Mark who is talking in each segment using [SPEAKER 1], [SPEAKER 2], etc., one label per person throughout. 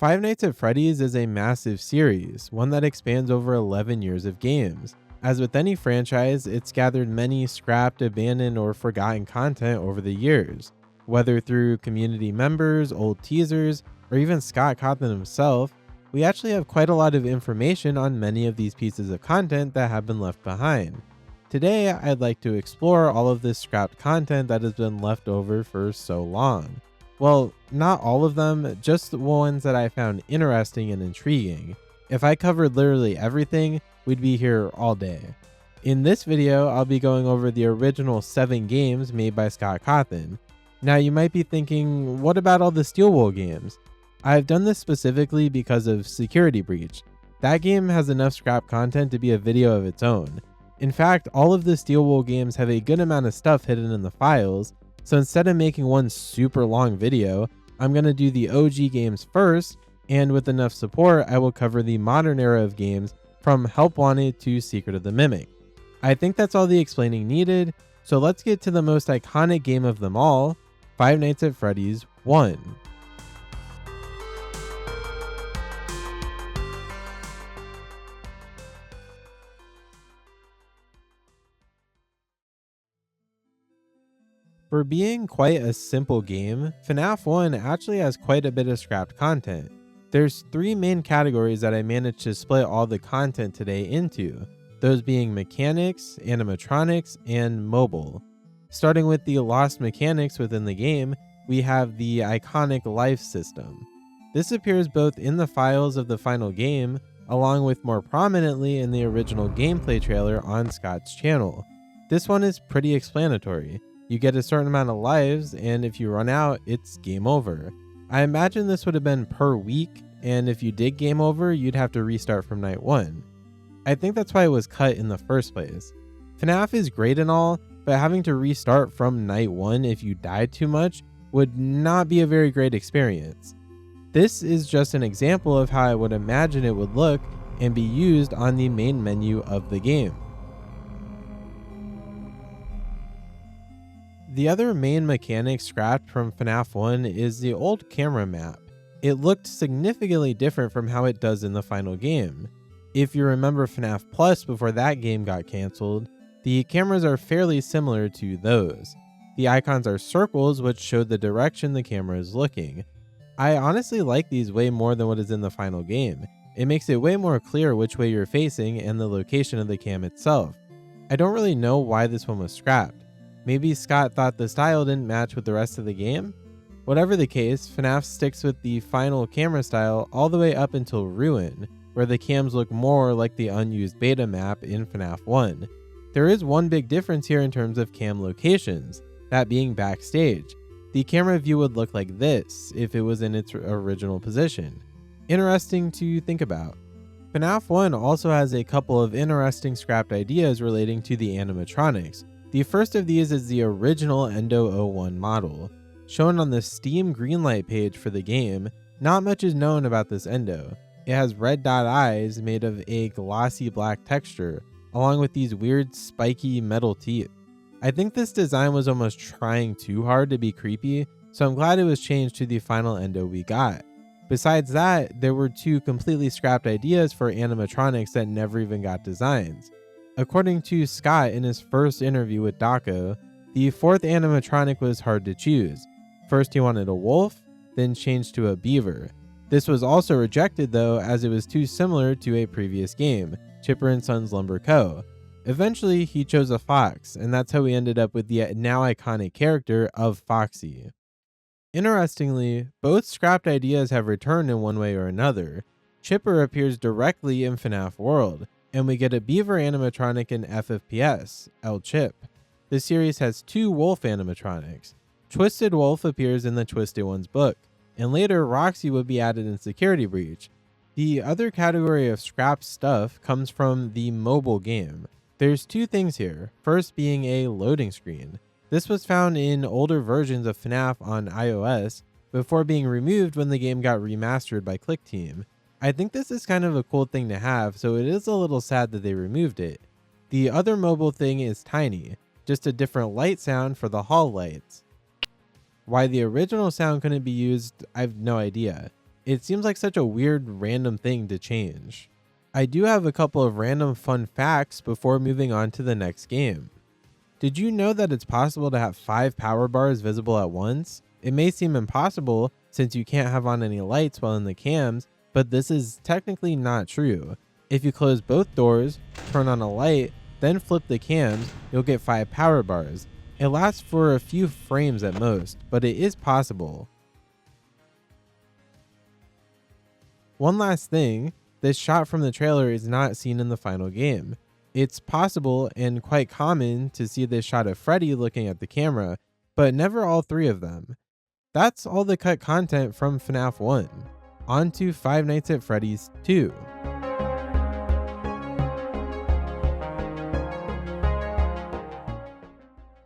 [SPEAKER 1] Five Nights at Freddy's is a massive series, one that expands over 11 years of games. As with any franchise, it's gathered many scrapped, abandoned, or forgotten content over the years. Whether through community members, old teasers, or even Scott Cawthon himself, we actually have quite a lot of information on many of these pieces of content that have been left behind. Today, I'd like to explore all of this scrapped content that has been left over for so long. Well, not all of them, just the ones that I found interesting and intriguing. If I covered literally everything, we'd be here all day. In this video, I'll be going over the original 7 games made by Scott Cawthon. Now you might be thinking, what about all the Steel Wool games? I've done this specifically because of Security Breach. That game has enough scrap content to be a video of its own. In fact, all of the Steel Wool games have a good amount of stuff hidden in the files, so instead of making one super long video, I'm going to do the OG games first, and with enough support, I will cover the modern era of games from Help Wanted to Secret of the Mimic. I think that's all the explaining needed, so let's get to the most iconic game of them all, Five Nights at Freddy's 1. For being quite a simple game, FNAF 1 actually has quite a bit of scrapped content. There's 3 main categories that I managed to split all the content today into, those being mechanics, animatronics, and mobile. Starting with the lost mechanics within the game, we have the iconic life system. This appears both in the files of the final game, along with more prominently in the original gameplay trailer on Scott's channel. This one is pretty explanatory. You get a certain amount of lives, and if you run out, it's game over. I imagine this would have been per week, and if you did game over, you'd have to restart from night 1. I think that's why it was cut in the first place. FNAF is great and all, but having to restart from night 1 if you died too much would not be a very great experience. This is just an example of how I would imagine it would look and be used on the main menu of the game. The other main mechanic scrapped from FNAF 1 is the old camera map. It looked significantly different from how it does in the final game. If you remember FNAF Plus before that game got cancelled, the cameras are fairly similar to those. The icons are circles which show the direction the camera is looking. I honestly like these way more than what is in the final game. It makes it way more clear which way you're facing and the location of the cam itself. I don't really know why this one was scrapped. Maybe Scott thought the style didn't match with the rest of the game? Whatever the case, FNAF sticks with the final camera style all the way up until Ruin, where the cams look more like the unused beta map in FNAF 1. There is one big difference here in terms of cam locations, that being backstage. The camera view would look like this if it was in its original position. Interesting to think about. FNAF 1 also has a couple of interesting scrapped ideas relating to the animatronics. The first of these is the original Endo 01 model. Shown on the Steam Greenlight page for the game, not much is known about this Endo. It has red dot eyes made of a glossy black texture, along with these weird spiky metal teeth. I think this design was almost trying too hard to be creepy, so I'm glad it was changed to the final Endo we got. Besides that, there were 2 completely scrapped ideas for animatronics that never even got designs. According to Scott in his first interview with Daco, the 4th animatronic was hard to choose. First he wanted a wolf, then changed to a beaver. This was also rejected though, as it was too similar to a previous game, Chipper & Sons Lumber Co. Eventually he chose a fox, and that's how we ended up with the now iconic character of Foxy. Interestingly, both scrapped ideas have returned in one way or another. Chipper appears directly in FNAF World, and we get a beaver animatronic in FFPS, El Chip. The series has 2 wolf animatronics. Twisted Wolf appears in the Twisted Ones book, and later Roxy would be added in Security Breach. The other category of scrapped stuff comes from the mobile game. There's 2 things here, first being a loading screen. This was found in older versions of FNAF on iOS before being removed when the game got remastered by ClickTeam. I think this is kind of a cool thing to have, so it is a little sad that they removed it. The other mobile thing is tiny, just a different light sound for the hall lights. Why the original sound couldn't be used, I have no idea. It seems like such a weird random thing to change. I do have a couple of random fun facts before moving on to the next game. Did you know that it's possible to have 5 power bars visible at once? It may seem impossible since you can't have on any lights while in the cams, but this is technically not true. If you close both doors, turn on a light, then flip the cams, you'll get 5 power bars. It lasts for a few frames at most, but it is possible. One last thing, this shot from the trailer is not seen in the final game. It's possible and quite common to see this shot of Freddy looking at the camera, but never all 3 of them. That's all the cut content from FNAF 1. On to Five Nights at Freddy's 2.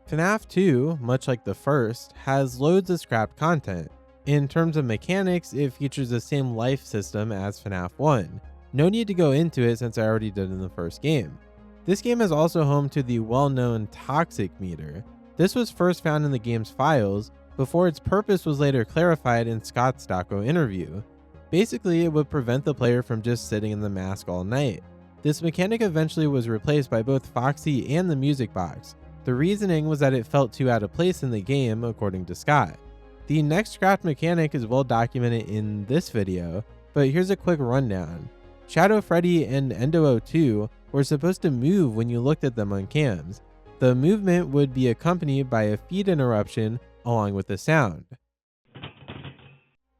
[SPEAKER 1] FNAF 2, much like the first, has loads of scrapped content. In terms of mechanics, it features the same life system as FNAF 1. No need to go into it since I already did in the first game. This game is also home to the well-known toxic meter. This was first found in the game's files before its purpose was later clarified in Scott's Stocko interview. Basically, it would prevent the player from just sitting in the mask all night. This mechanic eventually was replaced by both Foxy and the music box. The reasoning was that it felt too out of place in the game, according to Scott. The next scrapped mechanic is well documented in this video, but here's a quick rundown. Shadow Freddy and Endo 02 were supposed to move when you looked at them on cams. The movement would be accompanied by a feed interruption along with the sound.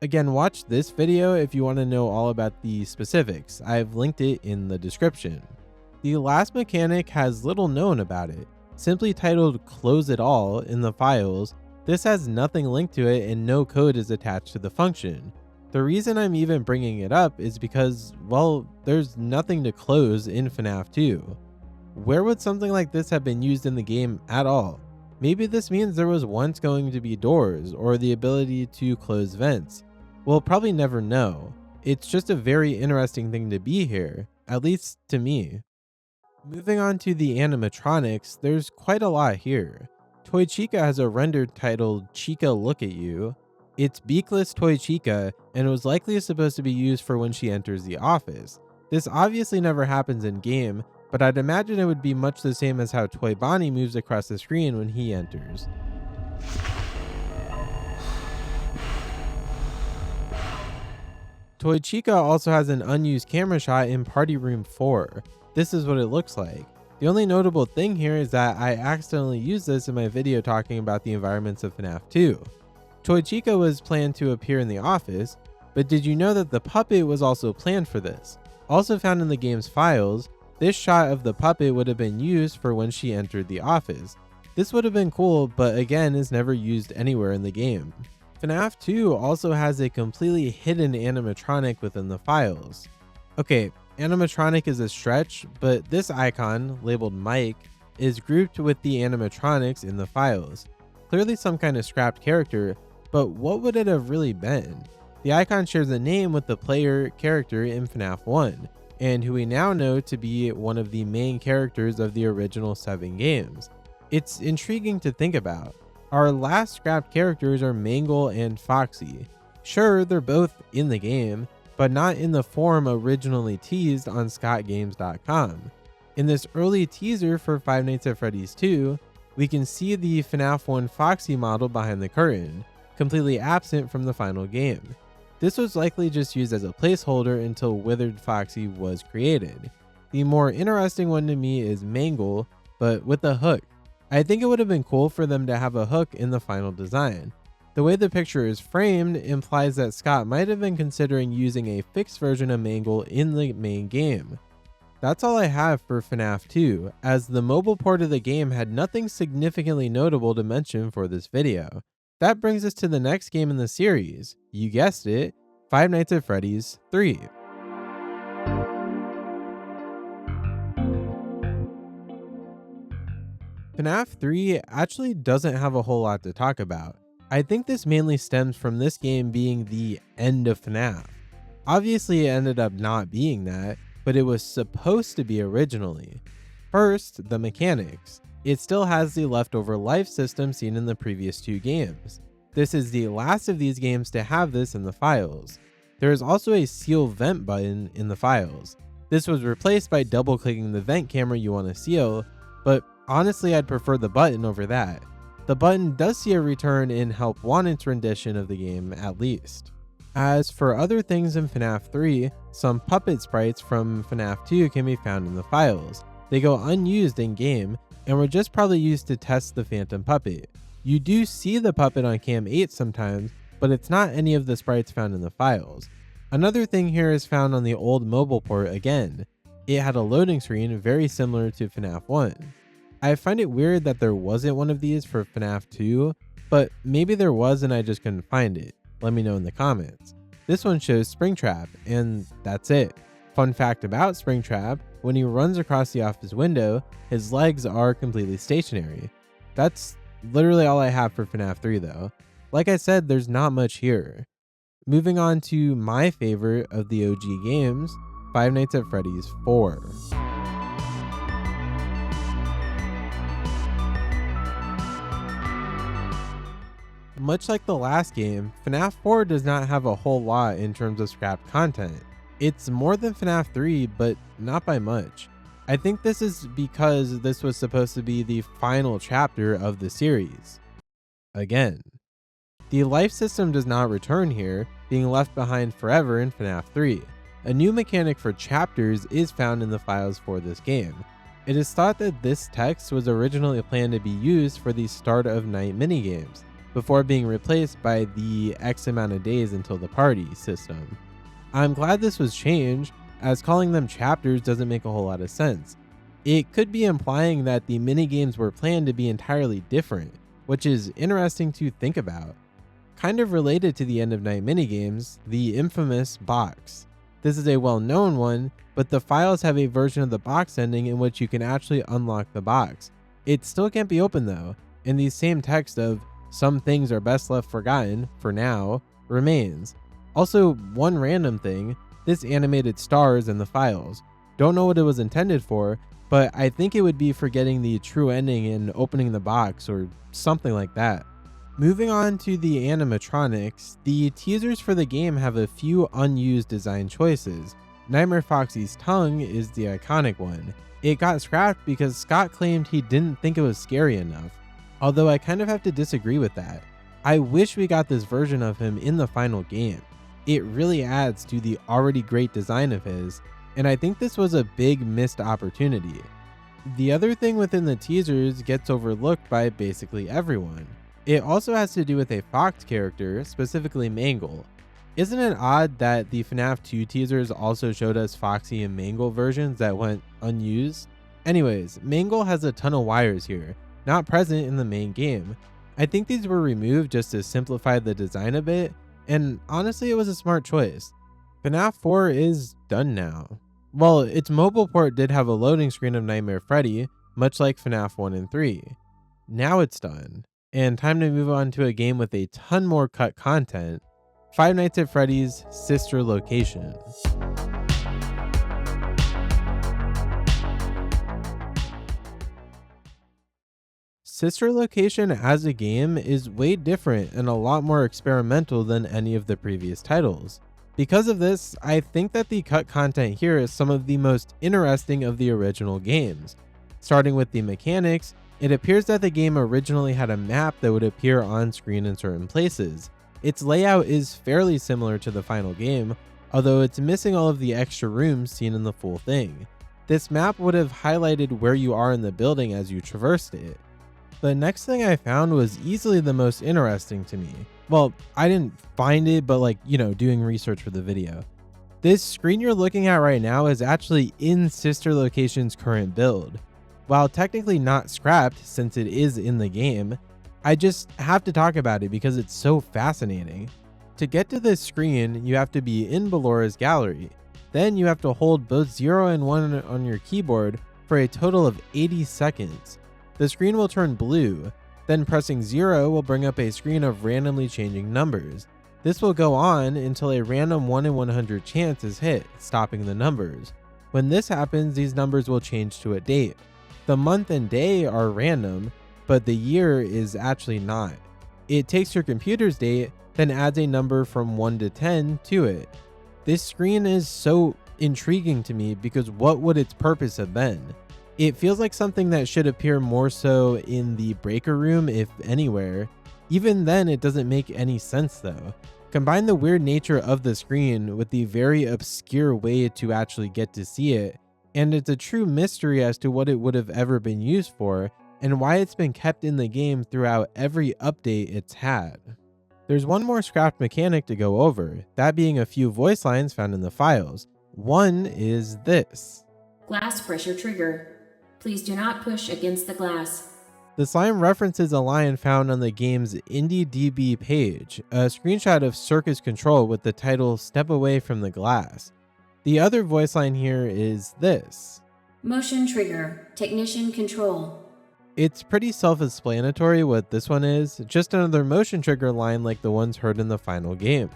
[SPEAKER 1] Again, watch this video if you want to know all about the specifics. I've linked it in the description. The last mechanic has little known about it. Simply titled Close It All in the files, this has nothing linked to it and no code is attached to the function. The reason I'm even bringing it up is because, well, there's nothing to close in FNAF 2. Where would something like this have been used in the game at all? Maybe this means there was once going to be doors or the ability to close vents. We'll probably never know. It's just a very interesting thing to be here, at least to me. Moving on to the animatronics, there's quite a lot here. Toy Chica has a render titled Chica Look at You. It's beakless Toy Chica and was likely supposed to be used for when she enters the office. This obviously never happens in game, but I'd imagine it would be much the same as how Toy Bonnie moves across the screen when he enters. Toy Chica also has an unused camera shot in Party Room 4. This is what it looks like. The only notable thing here is that I accidentally used this in my video talking about the environments of FNAF 2. Toy Chica was planned to appear in the office, but did you know that the puppet was also planned for this? Also found in the game's files, this shot of the puppet would have been used for when she entered the office. This would have been cool, but again is never used anywhere in the game. FNAF 2 also has a completely hidden animatronic within the files. Okay, animatronic is a stretch, but this icon, labeled Mike, is grouped with the animatronics in the files. Clearly some kind of scrapped character, but what would it have really been? The icon shares a name with the player character in FNAF 1, and who we now know to be one of the main characters of the original 7 games. It's intriguing to think about. Our last scrapped characters are Mangle and Foxy. Sure, they're both in the game, but not in the form originally teased on scottgames.com. In this early teaser for Five Nights at Freddy's 2, we can see the FNAF 1 Foxy model behind the curtain, completely absent from the final game. This was likely just used as a placeholder until Withered Foxy was created. The more interesting one to me is Mangle, but with a hook. I think it would have been cool for them to have a hook in the final design. The way the picture is framed implies that Scott might have been considering using a fixed version of Mangle in the main game. That's all I have for FNAF 2, as the mobile port of the game had nothing significantly notable to mention for this video. That brings us to the next game in the series. You guessed it, Five Nights at Freddy's 3. FNAF 3 actually doesn't have a whole lot to talk about. I think this mainly stems from this game being the end of FNAF. Obviously it ended up not being that, but it was supposed to be originally. First, the mechanics. It still has the leftover life system seen in the previous 2 games. This is the last of these games to have this in the files. There is also a seal vent button in the files. This was replaced by double clicking the vent camera you want to seal, but honestly I'd prefer the button over that. The button does see a return in Help Wanted's rendition of the game at least. As for other things in FNAF 3, some puppet sprites from FNAF 2 can be found in the files. They go unused in game and were just probably used to test the phantom puppet. You do see the puppet on cam 8 sometimes, but it's not any of the sprites found in the files. Another thing here is found on the old mobile port again. It had a loading screen very similar to FNAF 1. I find it weird that there wasn't one of these for FNAF 2, but maybe there was and I just couldn't find it. Let me know in the comments. This one shows Springtrap, and that's it. Fun fact about Springtrap, when he runs across the office window, his legs are completely stationary. That's literally all I have for FNAF 3 though. Like I said, there's not much here. Moving on to my favorite of the OG games, Five Nights at Freddy's 4. Much like the last game, FNAF 4 does not have a whole lot in terms of scrapped content. It's more than FNAF 3, but not by much. I think this is because this was supposed to be the final chapter of the series. Again. The life system does not return here, being left behind forever in FNAF 3. A new mechanic for chapters is found in the files for this game. It is thought that this text was originally planned to be used for the start of night minigames, before being replaced by the X amount of days until the party system. I'm glad this was changed, as calling them chapters doesn't make a whole lot of sense. It could be implying that the minigames were planned to be entirely different, which is interesting to think about. Kind of related to the end of night minigames, the infamous box. This is a well-known one, but the files have a version of the box ending in which you can actually unlock the box. It still can't be opened though, and the same text of "some things are best left forgotten, for now," remains. Also, one random thing, this animated stars in the files. Don't know what it was intended for, but I think it would be for getting the true ending and opening the box or something like that. Moving on to the animatronics, the teasers for the game have a few unused design choices. Nightmare Foxy's tongue is the iconic one. It got scrapped because Scott claimed he didn't think it was scary enough. Although I kind of have to disagree with that. I wish we got this version of him in the final game. It really adds to the already great design of his, and I think this was a big missed opportunity. The other thing within the teasers gets overlooked by basically everyone. It also has to do with a Fox character, specifically Mangle. Isn't it odd that the FNAF 2 teasers also showed us Foxy and Mangle versions that went unused? Anyways, Mangle has a ton of wires here, not present in the main game. I think these were removed just to simplify the design a bit, and honestly it was a smart choice. FNAF 4 is done now. Well, its mobile port did have a loading screen of Nightmare Freddy, much like FNAF 1 and 3. Now it's done, and time to move on to a game with a ton more cut content, Five Nights at Freddy's Sister Location. Sister Location as a game is way different and a lot more experimental than any of the previous titles. Because of this, I think that the cut content here is some of the most interesting of the original games. Starting with the mechanics, it appears that the game originally had a map that would appear on screen in certain places. Its layout is fairly similar to the final game, although it's missing all of the extra rooms seen in the full thing. This map would have highlighted where you are in the building as you traversed it. The next thing I found was easily the most interesting to me. Well, I didn't find it, but doing research for the video. This screen you're looking at right now is actually in Sister Location's current build. While technically not scrapped since it is in the game, I just have to talk about it because it's so fascinating. To get to this screen, you have to be in Bellora's gallery. Then you have to hold both 0 and 1 on your keyboard for a total of 80 seconds. The screen will turn blue, then pressing 0 will bring up a screen of randomly changing numbers. This will go on until a random 1 in 100 chance is hit, stopping the numbers. When this happens, these numbers will change to a date. The month and day are random, but the year is actually not. It takes your computer's date, then adds a number from 1 to 10 to it. This screen is so intriguing to me because what would its purpose have been? It feels like something that should appear more so in the breaker room, if anywhere. Even then, it doesn't make any sense though. Combine the weird nature of the screen with the very obscure way to actually get to see it, and it's a true mystery as to what it would have ever been used for and why it's been kept in the game throughout every update it's had. There's one more scrapped mechanic to go over, that being a few voice lines found in the files. One is this.
[SPEAKER 2] Glass pressure trigger. Please do not push against the glass.
[SPEAKER 1] This line references a line found on the game's IndieDB page, a screenshot of Circus Control with the title Step Away from the Glass. The other voice line here is this.
[SPEAKER 2] Motion trigger. Technician control.
[SPEAKER 1] It's pretty self-explanatory what this one is, just another motion trigger line like the ones heard in the final game.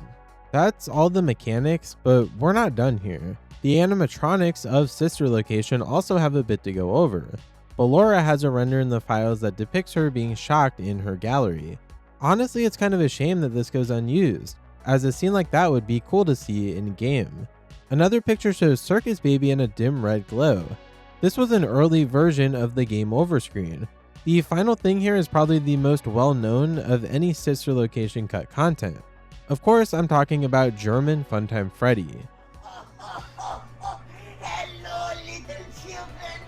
[SPEAKER 1] That's all the mechanics, but we're not done here. The animatronics of Sister Location also have a bit to go over. Ballora has a render in the files that depicts her being shocked in her gallery. Honestly, it's kind of a shame that this goes unused, as a scene like that would be cool to see in game. Another picture shows Circus Baby in a dim red glow. This was an early version of the game over screen. The final thing here is probably the most well-known of any Sister Location cut content. Of course, I'm talking about German Funtime Freddy.
[SPEAKER 3] Hello, little children.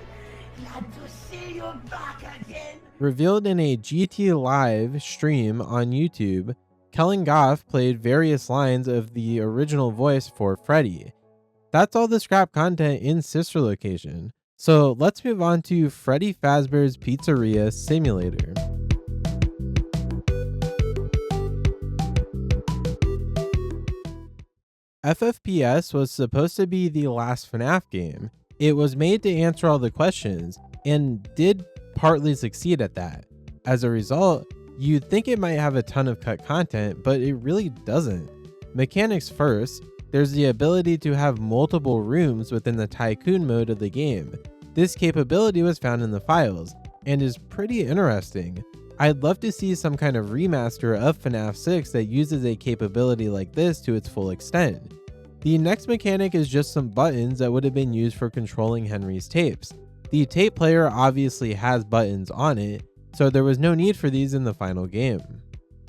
[SPEAKER 3] Glad to see you back again.
[SPEAKER 1] Revealed in a GT Live stream on YouTube, Kellen Goff played various lines of the original voice for Freddy. That's all the scrap content in Sister Location. So let's move on to Freddy Fazbear's Pizzeria Simulator. FFPS was supposed to be the last FNAF game. It was made to answer all the questions, and did partly succeed at that. As a result, you'd think it might have a ton of cut content, but it really doesn't. Mechanics first, there's the ability to have multiple rooms within the Tycoon mode of the game. This capability was found in the files, and is pretty interesting. I'd love to see some kind of remaster of FNAF 6 that uses a capability like this to its full extent. The next mechanic is just some buttons that would have been used for controlling Henry's tapes. The tape player obviously has buttons on it, so there was no need for these in the final game.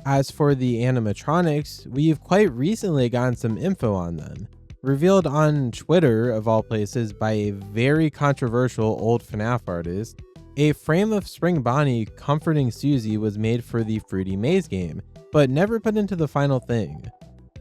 [SPEAKER 1] As for the animatronics, we've quite recently gotten some info on them. Revealed on Twitter, of all places, by a very controversial old FNAF artist, a frame of Spring Bonnie comforting Susie was made for the Fruity Maze game, but never put into the final thing.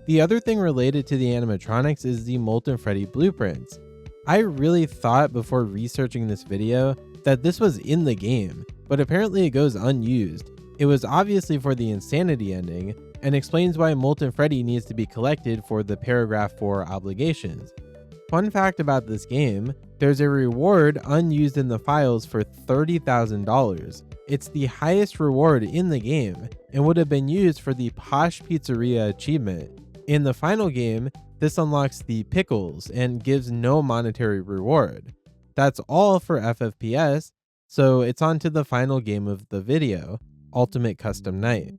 [SPEAKER 1] The other thing related to the animatronics is the Molten Freddy blueprints. I really thought before researching this video that this was in the game, but apparently it goes unused. It was obviously for the Insanity ending, and explains why Molten Freddy needs to be collected for the paragraph 4 obligations. Fun fact about this game, there's a reward unused in the files for $30,000. It's the highest reward in the game, and would have been used for the Posh Pizzeria achievement. In the final game, this unlocks the Pickles and gives no monetary reward. That's all for FFPS, so it's on to the final game of the video, Ultimate Custom Night.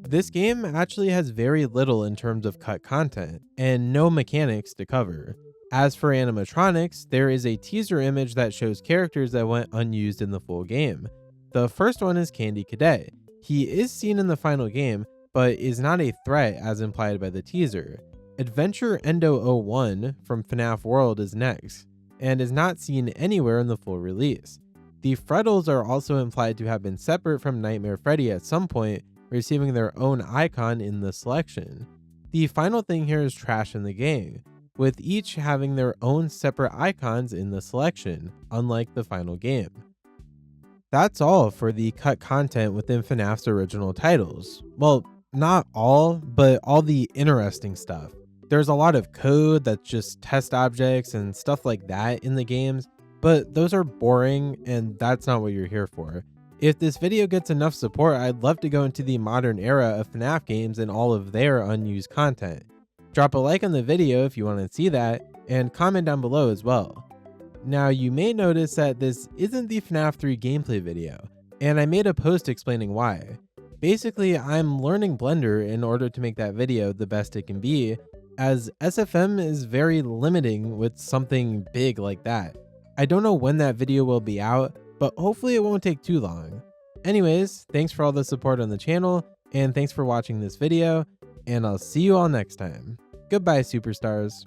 [SPEAKER 1] This game actually has very little in terms of cut content, and no mechanics to cover. As for animatronics, there is a teaser image that shows characters that went unused in the full game. The first one is Candy Cadet. He is seen in the final game, but is not a threat as implied by the teaser. Adventure Endo 01 from FNAF World is next, and is not seen anywhere in the full release. The Freddles are also implied to have been separate from Nightmare Freddy at some point, receiving their own icon in the selection. The final thing here is Trash in the Gang, with each having their own separate icons in the selection, unlike the final game. That's all for the cut content within FNAF's original titles. Well, not all, but all the interesting stuff. There's a lot of code that's just test objects and stuff like that in the games, but those are boring and that's not what you're here for. If this video gets enough support, I'd love to go into the modern era of FNAF games and all of their unused content. Drop a like on the video if you want to see that, and comment down below as well. Now, you may notice that this isn't the FNAF 3 gameplay video. and I made a post explaining why. Basically, I'm learning Blender in order to make that video the best it can be, as SFM is very limiting with something big like that. I don't know when that video will be out, but hopefully it won't take too long. Anyways, thanks for all the support on the channel, and thanks for watching this video, and I'll see you all next time. Goodbye, superstars.